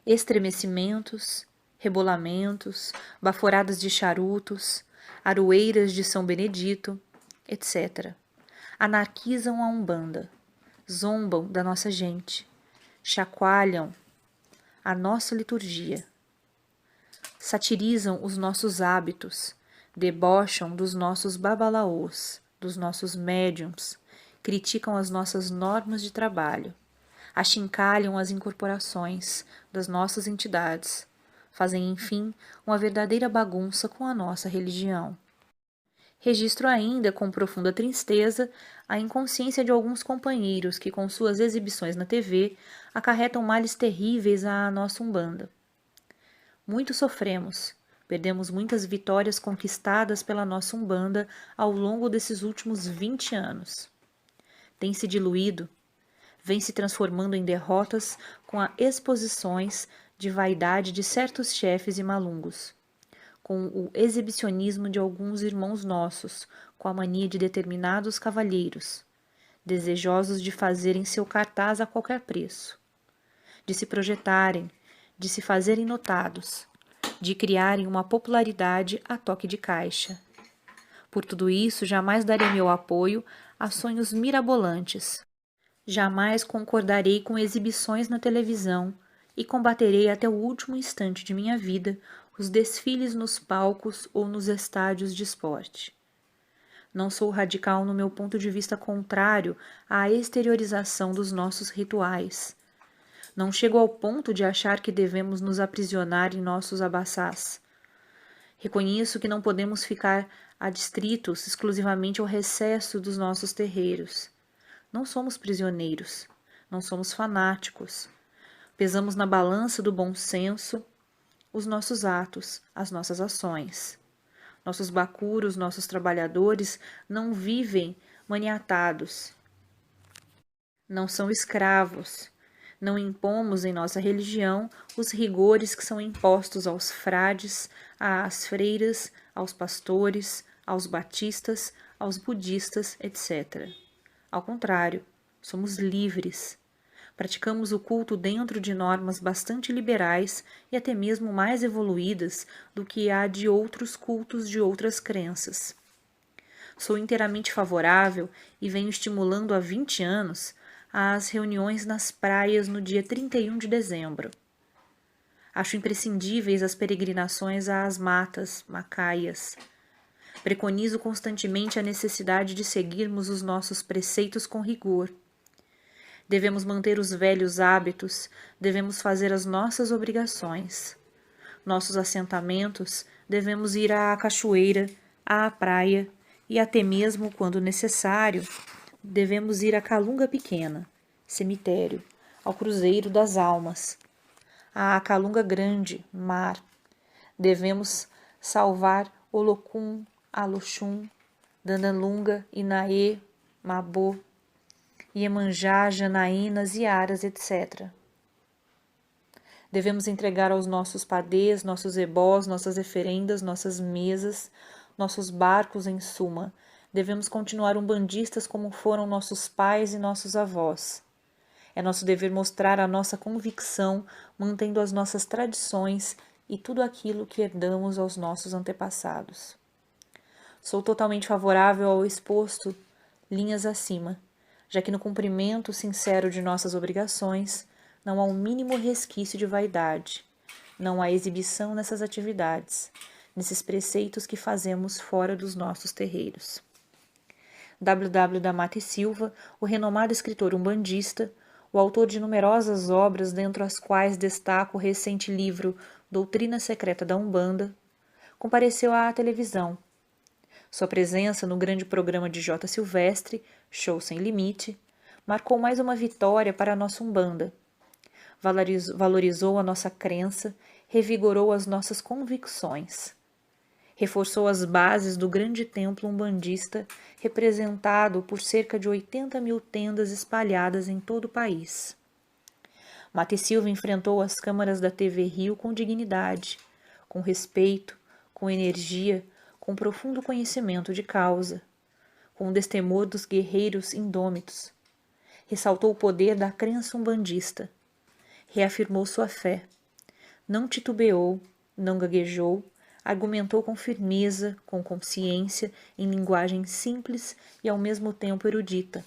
Estremecimentos, rebolamentos, baforadas de charutos, aroeiras de São Benedito, etc. Anarquizam a Umbanda, zombam da nossa gente, chacoalham a nossa liturgia, satirizam os nossos hábitos, debocham dos nossos babalaôs, dos nossos médiums, criticam as nossas normas de trabalho, achincalham as incorporações das nossas entidades, fazem, enfim, uma verdadeira bagunça com a nossa religião. Registro ainda, com profunda tristeza, a inconsciência de alguns companheiros que, com suas exibições na TV, acarretam males terríveis à nossa Umbanda. Muito sofremos, perdemos muitas vitórias conquistadas pela nossa Umbanda ao longo desses últimos 20 anos. Tem se diluído, vem se transformando em derrotas com as exposições de vaidade de certos chefes e malungos, com o exibicionismo de alguns irmãos nossos, com a mania de determinados cavalheiros, desejosos de fazerem seu cartaz a qualquer preço, de se projetarem, de se fazerem notados, de criarem uma popularidade a toque de caixa. Por tudo isso, jamais darei meu apoio a sonhos mirabolantes. Jamais concordarei com exibições na televisão e combaterei até o último instante de minha vida os desfiles nos palcos ou nos estádios de esporte. Não sou radical no meu ponto de vista contrário à exteriorização dos nossos rituais. Não chego ao ponto de achar que devemos nos aprisionar em nossos abaçás. Reconheço que não podemos ficar adstritos exclusivamente ao recesso dos nossos terreiros. Não somos prisioneiros, não somos fanáticos. Pesamos na balança do bom senso os nossos atos, as nossas ações. Nossos bacuros, nossos trabalhadores não vivem maniatados, não são escravos. Não impomos em nossa religião os rigores que são impostos aos frades, às freiras, aos pastores, aos batistas, aos budistas, etc. Ao contrário, somos livres. Praticamos o culto dentro de normas bastante liberais e até mesmo mais evoluídas do que a de outros cultos de outras crenças. Sou inteiramente favorável e venho estimulando há 20 anos às reuniões nas praias no dia 31 de dezembro. Acho imprescindíveis as peregrinações às matas, macaias. Preconizo constantemente a necessidade de seguirmos os nossos preceitos com rigor. Devemos manter os velhos hábitos, devemos fazer as nossas obrigações. Nossos assentamentos, devemos ir à cachoeira, à praia e até mesmo, quando necessário, devemos ir à Calunga Pequena, cemitério, ao Cruzeiro das Almas, à Calunga Grande, mar. Devemos salvar Olocum, Aloxum, Dandanlunga, Inaê, Mabô, Iemanjá, Janaínas, Iaras, etc. Devemos entregar aos nossos padês, nossos ebós, nossas referendas, nossas mesas, nossos barcos, em suma. Devemos continuar umbandistas como foram nossos pais e nossos avós. É nosso dever mostrar a nossa convicção, mantendo as nossas tradições e tudo aquilo que herdamos aos nossos antepassados. Sou totalmente favorável ao exposto linhas acima, já que no cumprimento sincero de nossas obrigações não há um mínimo resquício de vaidade, não há exibição nessas atividades, nesses preceitos que fazemos fora dos nossos terreiros. W. W. da Mata e Silva, o renomado escritor umbandista, o autor de numerosas obras, dentre as quais destaca o recente livro Doutrina Secreta da Umbanda, compareceu à televisão. Sua presença no grande programa de J. Silvestre, Show Sem Limite, marcou mais uma vitória para a nossa Umbanda. Valorizou a nossa crença, revigorou as nossas convicções. Reforçou as bases do grande templo umbandista, representado por cerca de 80 mil tendas espalhadas em todo o país. Mate Silva enfrentou as câmaras da TV Rio com dignidade, com respeito, com energia, com profundo conhecimento de causa, com o destemor dos guerreiros indômitos. Ressaltou o poder da crença umbandista, reafirmou sua fé, não titubeou, não gaguejou, argumentou com firmeza, com consciência, em linguagem simples e ao mesmo tempo erudita.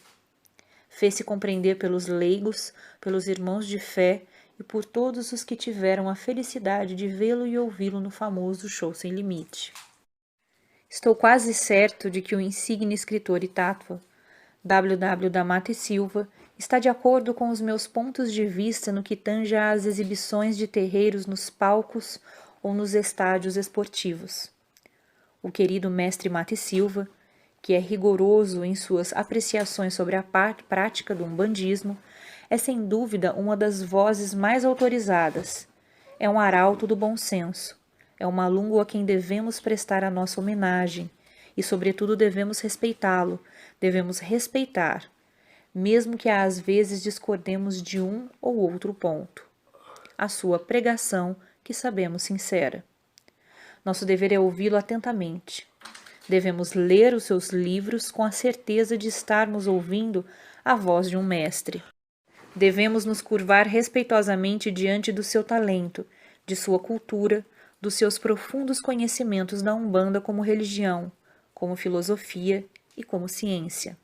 Fez-se compreender pelos leigos, pelos irmãos de fé e por todos os que tiveram a felicidade de vê-lo e ouvi-lo no famoso Show Sem Limite. Estou quase certo de que o insigne escritor Itátua, W. da Mata e Silva, está de acordo com os meus pontos de vista no que tange às exibições de terreiros nos palcos ou nos estádios esportivos. O querido mestre Mata e Silva, que é rigoroso em suas apreciações sobre a prática do umbandismo, é sem dúvida uma das vozes mais autorizadas. É um arauto do bom senso. É um malungo a quem devemos prestar a nossa homenagem e, sobretudo, devemos respeitá-lo, devemos respeitar, mesmo que às vezes discordemos de um ou outro ponto. A sua pregação, que sabemos sincera. Nosso dever é ouvi-lo atentamente. Devemos ler os seus livros com a certeza de estarmos ouvindo a voz de um mestre. Devemos nos curvar respeitosamente diante do seu talento, de sua cultura, dos seus profundos conhecimentos da Umbanda como religião, como filosofia e como ciência.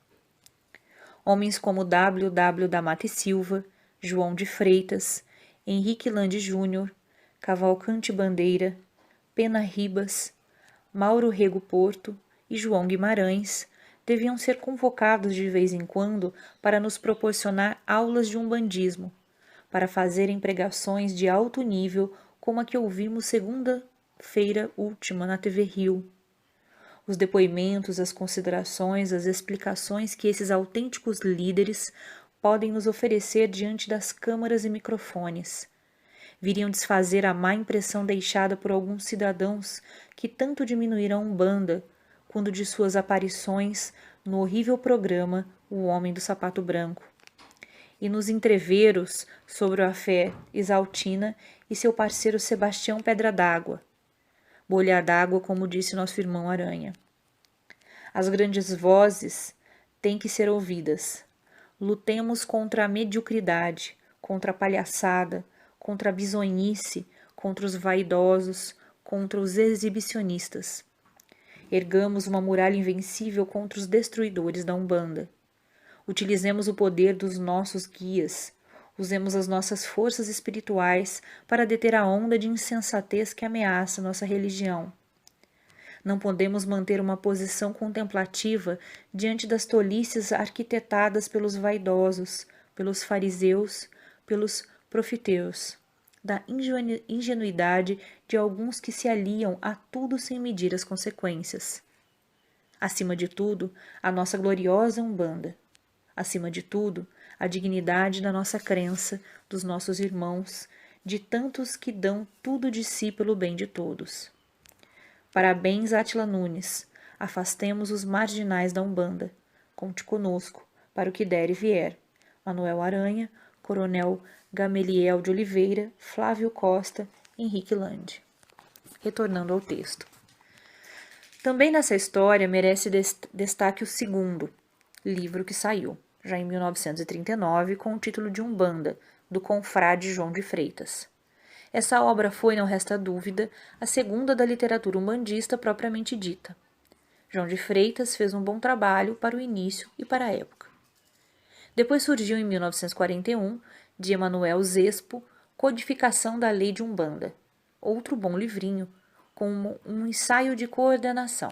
Homens como W. da Mata e Silva, João de Freitas, Henrique Lande Júnior, Cavalcante Bandeira, Pena Ribas, Mauro Rego Porto e João Guimarães deviam ser convocados de vez em quando para nos proporcionar aulas de umbandismo, para fazerem pregações de alto nível como a que ouvimos segunda-feira última na TV Rio. Os depoimentos, as considerações, as explicações que esses autênticos líderes podem nos oferecer diante das câmaras e microfones viriam desfazer a má impressão deixada por alguns cidadãos que tanto diminuíram a Umbanda quando de suas aparições no horrível programa O Homem do Sapato Branco, e nos entreveros sobre a fé Isaltina e seu parceiro Sebastião Pedra d'Água, bolha d'água, como disse nosso irmão Aranha. As grandes vozes têm que ser ouvidas. Lutemos contra a mediocridade, contra a palhaçada, contra a bisonhice, contra os vaidosos, contra os exibicionistas. Ergamos uma muralha invencível contra os destruidores da Umbanda. Utilizemos o poder dos nossos guias. Usemos as nossas forças espirituais para deter a onda de insensatez que ameaça nossa religião. Não podemos manter uma posição contemplativa diante das tolices arquitetadas pelos vaidosos, pelos fariseus, pelos profiteus, da ingenuidade de alguns que se aliam a tudo sem medir as consequências. Acima de tudo, a nossa gloriosa Umbanda. Acima de tudo, a dignidade da nossa crença, dos nossos irmãos, de tantos que dão tudo de si pelo bem de todos. Parabéns, Átila Nunes. Afastemos os marginais da Umbanda. Conte conosco, para o que der e vier. Manuel Aranha, Coronel Gameliel de Oliveira, Flávio Costa, Henrique Lande. Retornando ao texto. Também nessa história merece destaque o segundo livro que saiu, já em 1939, com o título de Umbanda, do confrade João de Freitas. Essa obra foi, não resta dúvida, a segunda da literatura umbandista propriamente dita. João de Freitas fez um bom trabalho para o início e para a época. Depois surgiu em 1941, de Emanuel Zespo, Codificação da Lei de Umbanda, outro bom livrinho, com um ensaio de coordenação.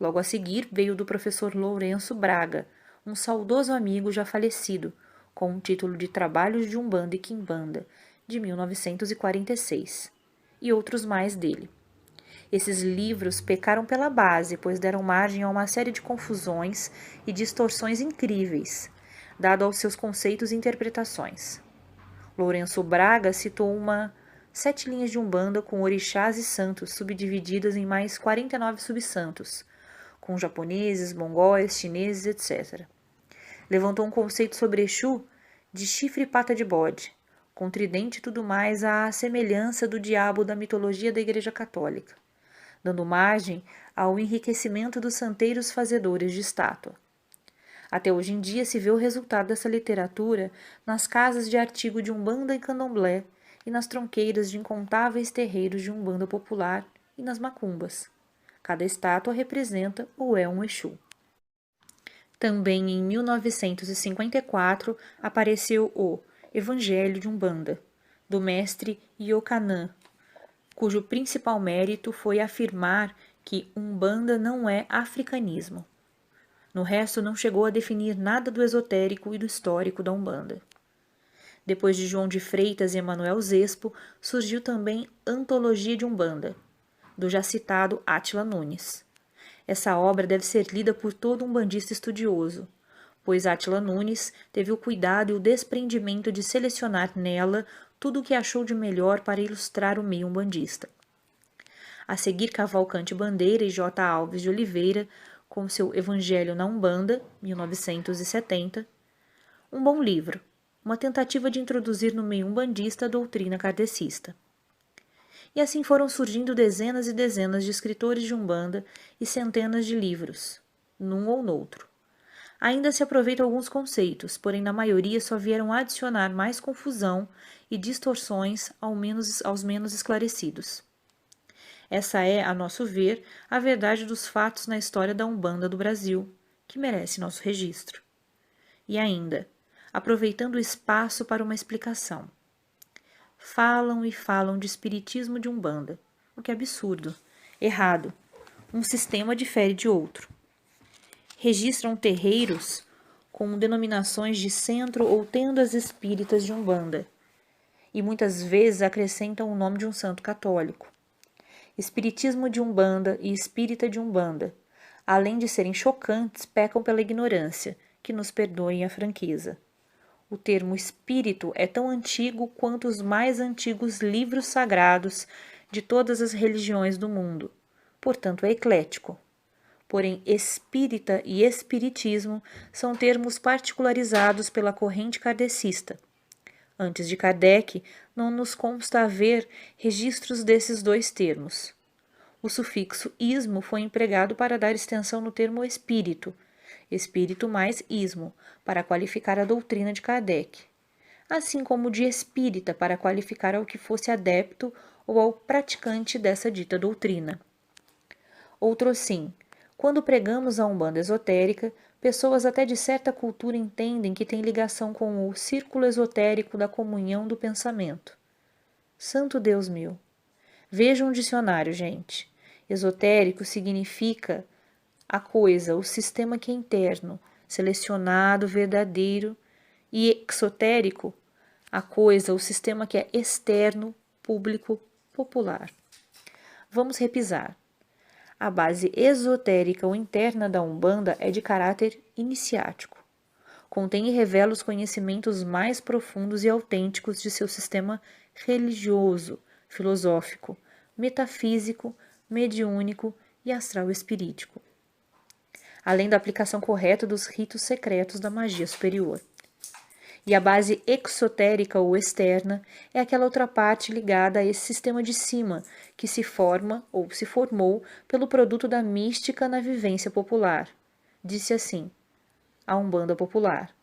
Logo a seguir veio do professor Lourenço Braga, um saudoso amigo já falecido, com o título de Trabalhos de Umbanda e Quimbanda, de 1946, e outros mais dele. Esses livros pecaram pela base, pois deram margem a uma série de confusões e distorções incríveis, dado aos seus conceitos e interpretações. Lourenço Braga citou 7 linhas de Umbanda com orixás e santos subdivididas em mais 49 subsantos, com japoneses, mongóis, chineses, etc. Levantou um conceito sobre Exu de chifre e pata de bode, com tridente e tudo mais à semelhança do diabo da mitologia da Igreja Católica, dando margem ao enriquecimento dos santeiros fazedores de estátua. Até hoje em dia se vê o resultado dessa literatura nas casas de artigo de Umbanda e Candomblé e nas tronqueiras de incontáveis terreiros de Umbanda popular e nas macumbas. Cada estátua representa ou é um Exu. Também em 1954 apareceu o Evangelho de Umbanda, do mestre Iocanã, cujo principal mérito foi afirmar que Umbanda não é africanismo. No resto, não chegou a definir nada do esotérico e do histórico da Umbanda. Depois de João de Freitas e Emanuel Zespo, surgiu também Antologia de Umbanda, do já citado Átila Nunes. Essa obra deve ser lida por todo umbandista estudioso, pois Átila Nunes teve o cuidado e o desprendimento de selecionar nela tudo o que achou de melhor para ilustrar o meio umbandista. A seguir, Cavalcante Bandeira e J. Alves de Oliveira, com seu Evangelho na Umbanda, 1970, um bom livro, uma tentativa de introduzir no meio umbandista a doutrina kardecista. E assim foram surgindo dezenas e dezenas de escritores de Umbanda e centenas de livros, num ou noutro. Ainda se aproveitam alguns conceitos, porém na maioria só vieram adicionar mais confusão e distorções aos menos esclarecidos. Essa é, a nosso ver, a verdade dos fatos na história da Umbanda do Brasil, que merece nosso registro. E ainda, aproveitando o espaço para uma explicação. Falam e falam de espiritismo de Umbanda, o que é absurdo, errado. Um sistema difere de outro. Registram terreiros com denominações de centro ou tendas espíritas de Umbanda, e muitas vezes acrescentam o nome de um santo católico. Espiritismo de Umbanda e espírita de Umbanda, além de serem chocantes, pecam pela ignorância, que nos perdoem a franqueza. O termo espírito é tão antigo quanto os mais antigos livros sagrados de todas as religiões do mundo, portanto é eclético. Porém, espírita e espiritismo são termos particularizados pela corrente kardecista. Antes de Kardec, não nos consta haver registros desses dois termos. O sufixo ismo foi empregado para dar extensão no termo espírito mais ismo, para qualificar a doutrina de Kardec, assim como de espírita para qualificar ao que fosse adepto ou ao praticante dessa dita doutrina. Outro sim, quando pregamos a Umbanda esotérica, pessoas até de certa cultura entendem que tem ligação com o círculo esotérico da comunhão do pensamento. Santo Deus meu! Vejam um dicionário, gente. Esotérico significa a coisa, o sistema que é interno, selecionado, verdadeiro, e exotérico, a coisa, o sistema que é externo, público, popular. Vamos repisar. A base esotérica ou interna da Umbanda é de caráter iniciático. Contém e revela os conhecimentos mais profundos e autênticos de seu sistema religioso, filosófico, metafísico, mediúnico e astral-espirítico, além da aplicação correta dos ritos secretos da magia superior. E a base exotérica ou externa é aquela outra parte ligada a esse sistema de cima, que se forma ou se formou pelo produto da mística na vivência popular. Disse assim, a Umbanda popular,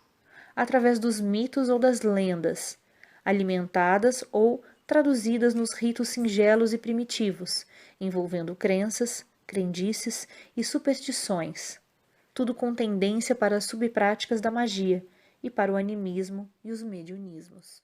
através dos mitos ou das lendas, alimentadas ou traduzidas nos ritos singelos e primitivos, envolvendo crenças, crendices e superstições, tudo com tendência para as subpráticas da magia e para o animismo e os mediunismos.